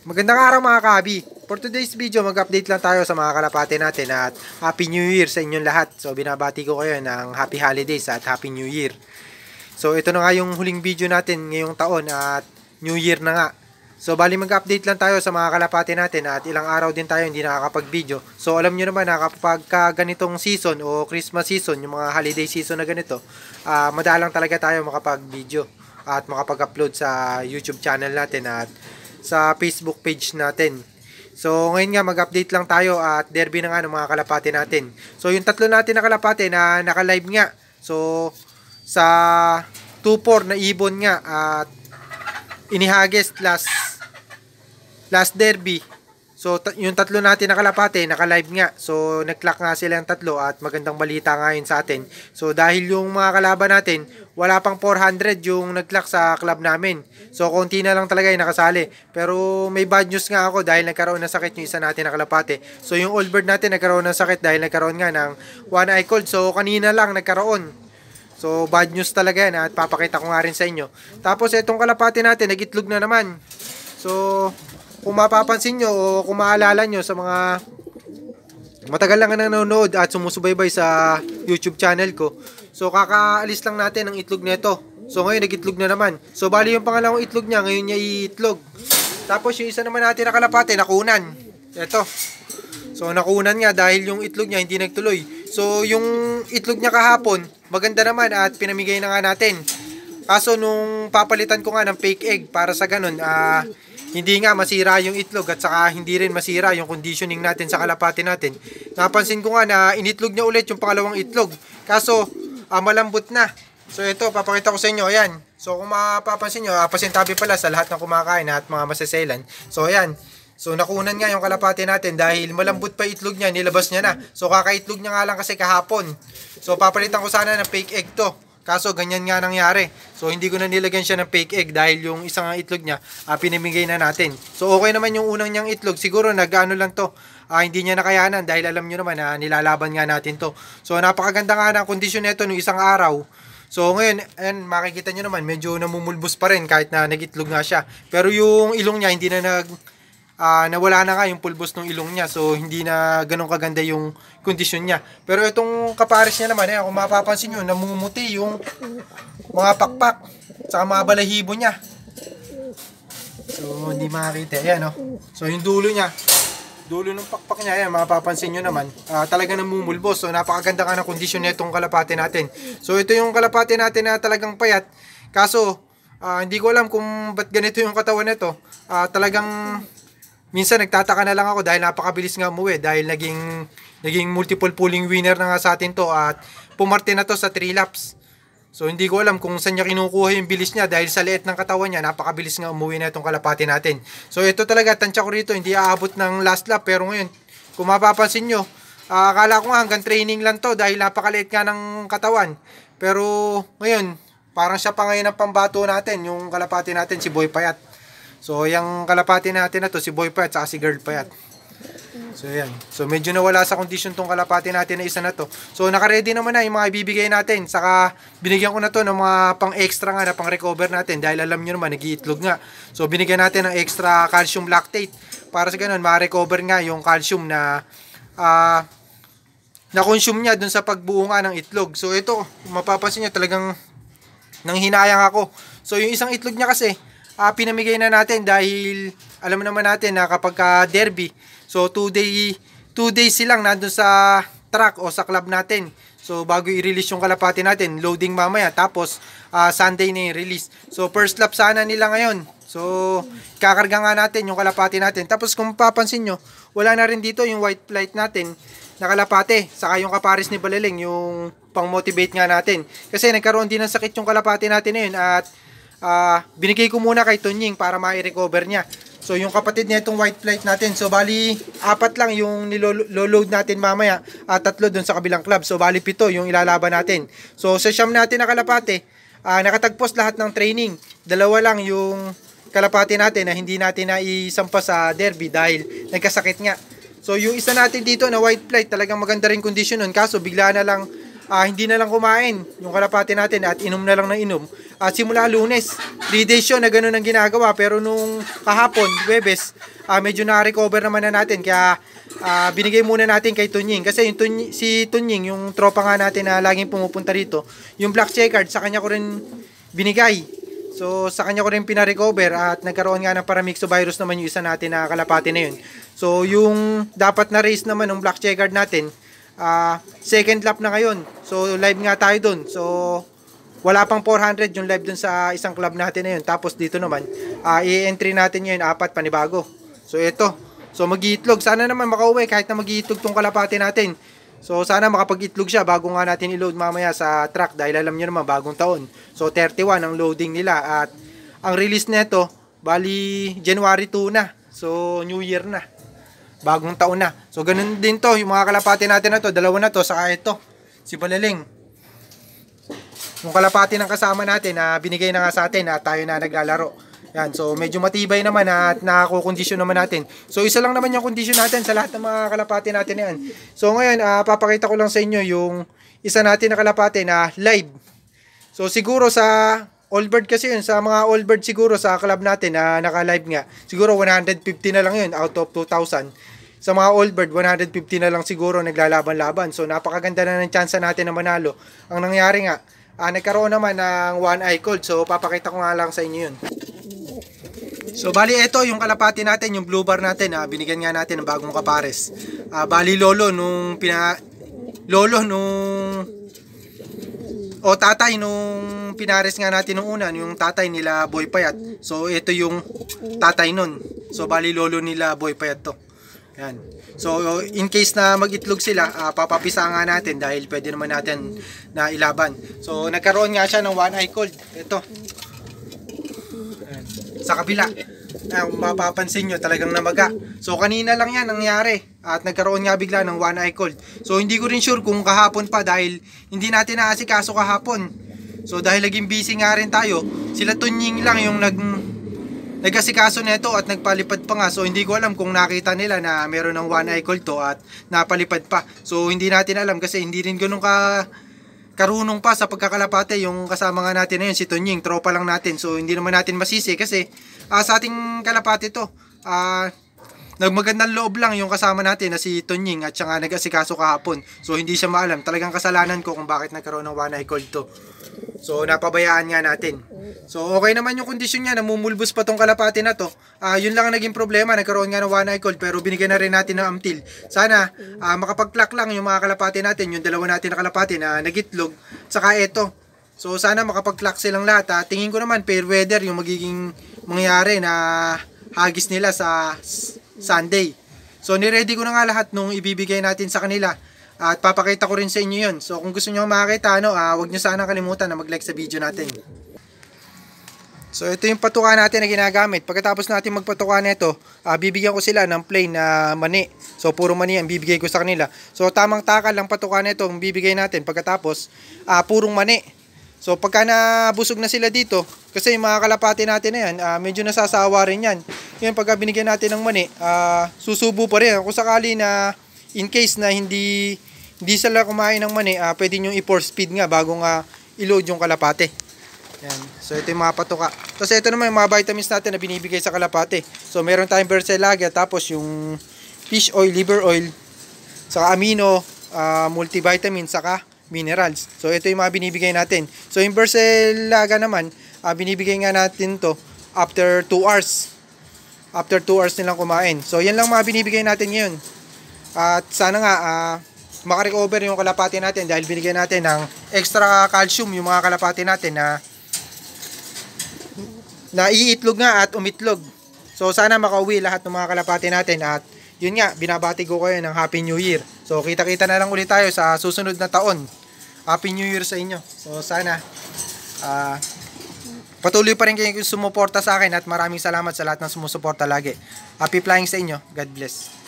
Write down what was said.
Magandang araw mga kabi. For today's video, mag-update lang tayo sa mga kalapate natin at Happy New Year sa inyong lahat. So binabati ko kayo ng Happy Holidays at Happy New Year. So ito na nga yung huling video natin ngayong taon at New Year na nga. So bali mag-update lang tayo sa mga kalapate natin at ilang araw din tayo hindi nakakapag-video. So alam nyo naman na kapag ganitong season o Christmas season, yung mga holiday season na ganito, madalang talaga tayo makapag-video at makapag-upload sa YouTube channel natin at sa Facebook page natin. So ngayon nga mag-update lang tayo at derby na nga ng mga kalapate natin. So yung tatlo natin na kalapate na naka-live nga. So sa 2-4 na ibon nga at inihagest last derby. So yung tatlo natin na kalapate naka-live nga. So nag-clock nga sila yung tatlo at magandang balita nga yun sa atin. So dahil yung mga kalaban natin wala pang 400 yung nag-clock sa club namin. So konti na lang talaga yung nakasali. Pero may bad news nga ako dahil nagkaroon ng sakit yung isa natin na kalapate. So yung old bird natin nagkaroon ng sakit dahil nagkaroon nga ng one eye cold. So kanina lang nagkaroon. So bad news talaga yan at papakita ko nga rin sa inyo. Tapos itong kalapate natin nagitlog na naman. So kung mapapansin nyo o kung maalala nyo sa mga matagal lang na nanonood at sumusubaybay sa YouTube channel ko, so kakaalis lang natin ng itlog nito. So ngayon nagitlog na naman. So bali yung pangalawang itlog niya ngayon niya iitlog. Tapos yung isa naman natin na kalapate nakunan. Ito. So nakunan nga dahil yung itlog niya hindi nagtuloy. So yung itlog niya kahapon maganda naman at pinamigay na nga natin. Kaso nung papalitan ko nga ng fake egg para sa ganun hindi nga masira yung itlog at saka hindi rin masira yung conditioning natin sa kalapate natin. Napansin ko nga na initlog niya ulit yung pangalawang itlog. Kaso malambot na. So ito papakita ko sa inyo. Ayan. So kung mapapansin nyo, pasintabi pala sa lahat ng kumakain at mga masaselan. So ayan. So nakunan nga yung kalapate natin dahil malambot pa itlog niya, nilabas niya na. So kakaitlog niya nga lang kasi kahapon. So papalitan ko sana ng fake egg to. Kaso ganyan nga nangyari. So hindi ko na nilagyan siya ng fake egg dahil yung isang itlog niya pinamigay na natin. So okay naman yung unang niyang itlog. Siguro nag-ano lang to. Hindi niya nakayanan dahil alam niyo naman na nilalaban nga natin to. So napakaganda nga ng kondisyon nito nung isang araw. So ngayon, ayan, makikita niyo naman medyo namumulbos pa rin kahit na nag-itlog nga siya. Pero yung ilong niya hindi na nawala na nga yung pulbos ng ilong niya. So hindi na ganun kaganda yung kondisyon niya. Pero itong kapares niya naman, kung mapapansin nyo, namumuti yung mga pakpak saka mga balahibo niya. So hindi makakita. Ayan, oh. So yung dulo niya, dulo ng pakpak niya, ayan, mapapansin nyo naman, talaga namumulbos. So napakaganda nga ng kondisyon nitong kalapate natin. So ito yung kalapate natin na talagang payat. Kaso hindi ko alam kung ba't ganito yung katawan nito. Talagang minsan nagtataka na lang ako dahil napakabilis nga umuwi dahil naging multiple pulling winner na nga sa atin to at pumarte na to sa 3 laps. So hindi ko alam kung saan niya kinukuha yung bilis niya dahil sa liit ng katawan niya napakabilis nga umuwi na itong kalapate natin. So ito talaga tansya ko rito hindi aabot ng last lap pero ngayon kung mapapansin nyo akala ko nga hanggang training lang to dahil napakaliit nga ng katawan. Pero ngayon parang siya pa ngayon ang pambato natin yung kalapate natin si Boy Payat. So, yung kalapate natin na to, si Boy Payat, saka si Girl Payat. So, yan. So, medyo nawala sa condition tong kalapate natin na isa na to. So, naka-ready naman na yung mga ibibigay natin. Saka, binigyan ko na to ng mga pang-extra nga na pang-recover natin. Dahil alam nyo naman, nag-iitlog nga. So, binigyan natin ng extra calcium lactate. Para sa ganun, ma-recover nga yung calcium na na-consume niya dun sa pagbuo nga ng itlog. So, ito, mapapansin nyo, talagang nanghinayang ako. So, yung isang itlog niya kasi, pinamigay na natin dahil alam naman natin na kapag derby, so 2 days silang nandun sa track o sa club natin. So bago i-release yung kalapate natin, loading mamaya tapos Sunday na yung release. So first lap sana nila ngayon. So kakarga nga natin yung kalapate natin. Tapos kung papansin nyo, wala na rin dito yung white flight natin na kalapate. Saka yung kapares ni Balaling, yung pang motivate nga natin. Kasi nagkaroon din ng sakit yung kalapate natin na yun at binigay ko muna kay Tonying para ma-recover niya. So yung kapatid niya itong white flight natin. So bali 4 lang yung nilo-load natin mamaya at 3 dun sa kabilang club. So bali 7 yung ilalaban natin. So sa siyam natin na kalapate, nakatagpos lahat ng training. 2 lang yung kalapate natin na hindi natin na isampa sa derby dahil nagkasakit nga. So yung isa natin dito na white flight talagang maganda rin condition nun. Kaso bigla na lang hindi na lang kumain yung kalapate natin at inom na lang ng inom. At simula Lunes, 3 days yun na ganun ang ginagawa. Pero nung kahapon, Huwebes, medyo na-recover naman na natin. Kaya binigay muna natin kay Tunying. Kasi yung si Tunying, yung tropa nga natin na laging pumupunta rito, yung black checkered, sa kanya ko rin binigay. So sa kanya ko rin pina-recover at nagkaroon nga ng paramyxovirus naman yung isa natin na kalapati na yun. So yung dapat na race naman ng black checkered natin, second lap na ngayon. So live nga tayo dun. So wala pang 400 yung live dun sa isang club natin na yun. Tapos dito naman, i-entry natin yun 4 panibago. So ito. So mag-iitlog. Sana naman makauwi kahit na mag-iitlog tong kalapati natin. So sana makapag-itlog siya bago nga natin i-load mamaya sa truck. Dahil alam nyo naman bagong taon. So 31 ang loading nila. At ang release nito, bali January 2 na. So New Year na. Bagong taon na. So ganun din to. Yung mga kalapati natin na to, dalawa na to. Saka ito, si Balaling. Yung kalapati ng kasama natin na binigay na nga sa atin at tayo na naglalaro. Yan, so medyo matibay naman at nakakukondisyon naman natin. So isa lang naman yung kondisyon natin sa lahat ng mga kalapati natin na yan. So ngayon, papakita ko lang sa inyo yung isa natin na kalapati na live. So siguro sa Allbird kasi yun, sa mga Allbird siguro sa club natin na naka-live nga. Siguro 150 na lang yun out of 2,000. Sa mga Allbird, 150 na lang siguro naglalaban-laban. So napakaganda na ng chance natin na manalo. Ang nangyari nga, nagkaroon naman ng one eye cold. So papakita ko nga lang sa inyo yun. So bali ito yung kalapati natin, yung blue bar natin, binigyan nga natin ng bagong kapares. Bali lolo nung tatay nung pinares nga natin nung una, yung tatay nila Boy Payat. So ito yung tatay nun. So bali lolo nila Boy Payat to. Yan. So in case na mag-itlog sila, papapisa nga natin dahil pwede naman natin na ilaban. So nagkaroon nga siya ng one eye cold. Ito. Yan. Sa kabila. Mapapansin nyo talagang namaga. So kanina lang yan nangyari at nagkaroon nga bigla ng one eye cold. So hindi ko rin sure kung kahapon pa dahil hindi natin naasikaso kahapon. So dahil naging busy nga rin tayo, sila Tunying lang yung nag-asikaso nito at nagpalipad pa nga. So hindi ko alam kung nakita nila na meron ng one eye cold to at napalipad pa. So hindi natin alam kasi hindi rin ganun karunong pa sa pagkakalapate yung kasama nga natin na yun, si Tunying, tropa lang natin. So hindi naman natin masisi kasi sa ating kalapate to, nagmagandang loob lang yung kasama natin na si Tunying at siya nga nag-asikaso kahapon. So hindi siya maalam, talagang kasalanan ko kung bakit nagkaroon ng one eye cold to. So napabayaan nga natin. So okay naman yung kondisyon niya, namumulbos pa tong kalapati na to. Yun lang ang naging problema, nagkaroon nga ng one eye cold pero binigyan na rin natin ng amtil. Sana makapag-clock lang yung mga kalapati natin, yung dalawa natin na kalapati na nagitlog, saka ito. So sana makapag-clock silang lahat. Tingin ko naman fair weather yung magiging mangyayari na hagis nila sa Sunday. So niready ko na nga lahat nung ibibigay natin sa kanila. At papakita ko rin sa inyo yun. So kung gusto nyo makakita, huwag nyo sana kalimutan na mag-like sa video natin. So ito yung patuka natin na ginagamit. Pagkatapos natin magpatuka nito, bibigyan ko sila ng plain na mani. So puro mani ang bibigay ko sa kanila. So tamang takal lang patuka nito ang bibigay natin. Pagkatapos, purong mani. So pagka nabusog na sila dito, kasi yung mga kalapati natin na yan, medyo nasasawa rin yan. Ngayon pagka binigyan natin ng mani, susubo pa rin. Kung sakali na in case na hindi sila kumain ng mani, pwede nyo i-force feed nga bago nga i-load yung kalapate. Yan. So ito yung mga patuka. Tapos ito naman yung mga vitamins natin na binibigay sa kalapate. So meron tayong Bercelaga, tapos yung fish oil, liver oil, saka amino, multivitamin, saka minerals. So ito yung mga binibigay natin. So yung Bercelaga naman, binibigay nga natin to after 2 hours. After 2 hours nilang kumain. So yan lang mga binibigay natin ngayon. At sana nga makarecover yung kalapati natin dahil binigyan natin ng extra calcium yung mga kalapati natin na iitlog nga at umitlog. So sana makauwi lahat ng mga kalapati natin at yun nga, binabati ko kayo ng Happy New Year. So kita-kita na lang ulit tayo sa susunod na taon. Happy New Year sa inyo. So sana patuloy pa rin kayong sumuporta sa akin at maraming salamat sa lahat ng sumusuporta lagi. Happy flying sa inyo. God bless.